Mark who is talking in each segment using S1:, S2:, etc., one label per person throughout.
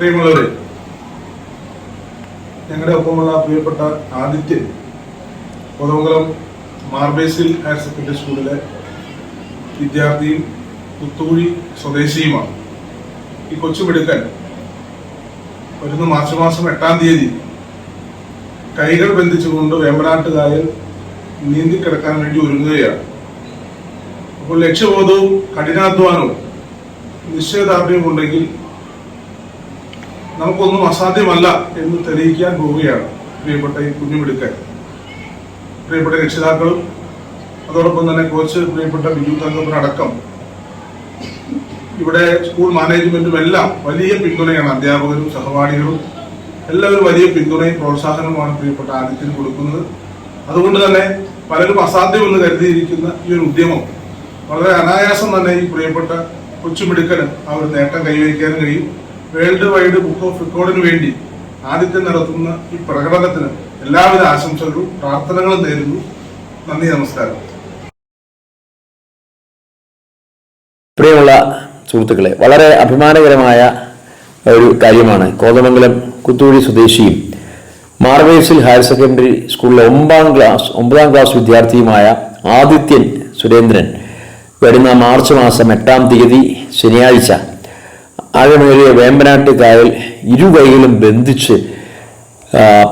S1: പ്രിയമുള്ളവരെ, ഞങ്ങളുടെ ഒപ്പമുള്ള പ്രിയപ്പെട്ട ആദിത്യൻ കോതമംഗലം മാർബേസിൽ ഹയർ സെക്കൻഡറി സ്കൂളിലെ വിദ്യാർത്ഥിയും പുത്തൂഴി സ്വദേശിയുമാണ്. ഈ കൊച്ചുമിടുക്കൻ വരുന്ന മാർച്ച് മാസം 8-ാം തീയതി കൈകൾ ബന്ധിച്ചുകൊണ്ട് വേമ്പനാട്ട് കായൽ നീന്തിക്കിടക്കാൻ വേണ്ടി ഒരുങ്ങുകയാണ്. അപ്പോൾ ലക്ഷ്യബോധവും കഠിനാധ്വാനവും നിശ്ചയദാർഢ്യവും ഉണ്ടെങ്കിൽ നമുക്കൊന്നും അസാധ്യമല്ല എന്ന് തെളിയിക്കാൻ പോവുകയാണ് പ്രിയപ്പെട്ട ഈ കുഞ്ഞുമിടുക്കൻ. പ്രിയപ്പെട്ട രക്ഷിതാക്കളും അതോടൊപ്പം തന്നെ കോച്ച് പ്രിയപ്പെട്ട ബിജു തങ്കപ്പനടക്കം ഇവിടെ സ്കൂൾ മാനേജ്മെന്റും എല്ലാം വലിയ പിന്തുണയാണ്. അധ്യാപകരും സഹപാഠികളും എല്ലാവരും വലിയ പിന്തുണയും പ്രോത്സാഹനവുമാണ് പ്രിയപ്പെട്ട ആദിത്യന് കൊടുക്കുന്നത്. അതുകൊണ്ട് തന്നെ പലരും അസാധ്യമെന്ന് കരുതിയിരിക്കുന്ന ഈ ഒരു ഉദ്യമം വളരെ അനായാസം തന്നെ ഈ പ്രിയപ്പെട്ട കൊച്ചുമിടുക്കന് ആ ഒരു നേട്ടം കൈവരിക്കാനും കഴിയും. വേൾഡ് വൈഡ് ബുക്ക് ഓഫ് റെക്കോർഡിന് വേണ്ടി ആദിത്യൻ നടത്തുന്ന ഈ പ്രകടനത്തിന് എല്ലാവിധ ആശംസകളും പ്രാർത്ഥനകളും നേരുന്നു. നന്ദി, നമസ്കാരം.
S2: പ്രിയമുള്ള സുഹൃത്തുക്കളെ, വളരെ അഭിമാനകരമായ ഒരു കാര്യമാണ് കോതമംഗലം കുത്തൂഴി സ്വദേശിയും മാർബേസിൽ ഹയർ സെക്കൻഡറി സ്കൂളിലെ 9ാം ക്ലാസ് വിദ്യാർത്ഥിയുമായ ആദിത്യൻ സുരേന്ദ്രൻ വരുന്ന മാർച്ച് മാസം 8-ാം തീയതി ശനിയാഴ്ച ആഴമേറിയ വേമ്പനാട്ട് കായൽ ഇരുകൈകളും ബന്ധിച്ച്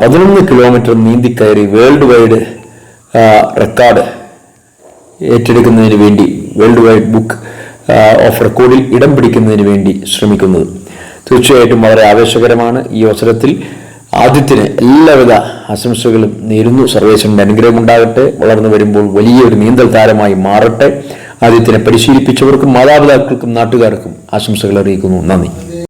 S2: 11 കിലോമീറ്റർ നീന്തിക്കയറി വേൾഡ് വൈഡ് റെക്കോർഡ് ഏറ്റെടുക്കുന്നതിന് വേണ്ടി, വേൾഡ് വൈഡ് ബുക്ക് ഓഫ് റെക്കോർഡിൽ ഇടം പിടിക്കുന്നതിന് വേണ്ടി ശ്രമിക്കുന്നത് തീർച്ചയായിട്ടും വളരെ ആവേശകരമാണ്. ഈ അവസരത്തിൽ ആദിത്യന് എല്ലാവിധ ആശംസകളും നേരുന്നു. സർവേശ്വരന്റെ അനുഗ്രഹം ഉണ്ടാകട്ടെ. വളർന്നു വരുമ്പോൾ വലിയൊരു നീന്തൽ താരമായി മാറട്ടെ. ആദിത്യനെ പരിശീലിപ്പിച്ചവർക്കും മാതാപിതാക്കൾക്കും നാട്ടുകാർക്കും ആശംസകൾ അറിയിക്കുന്നു. നന്ദി.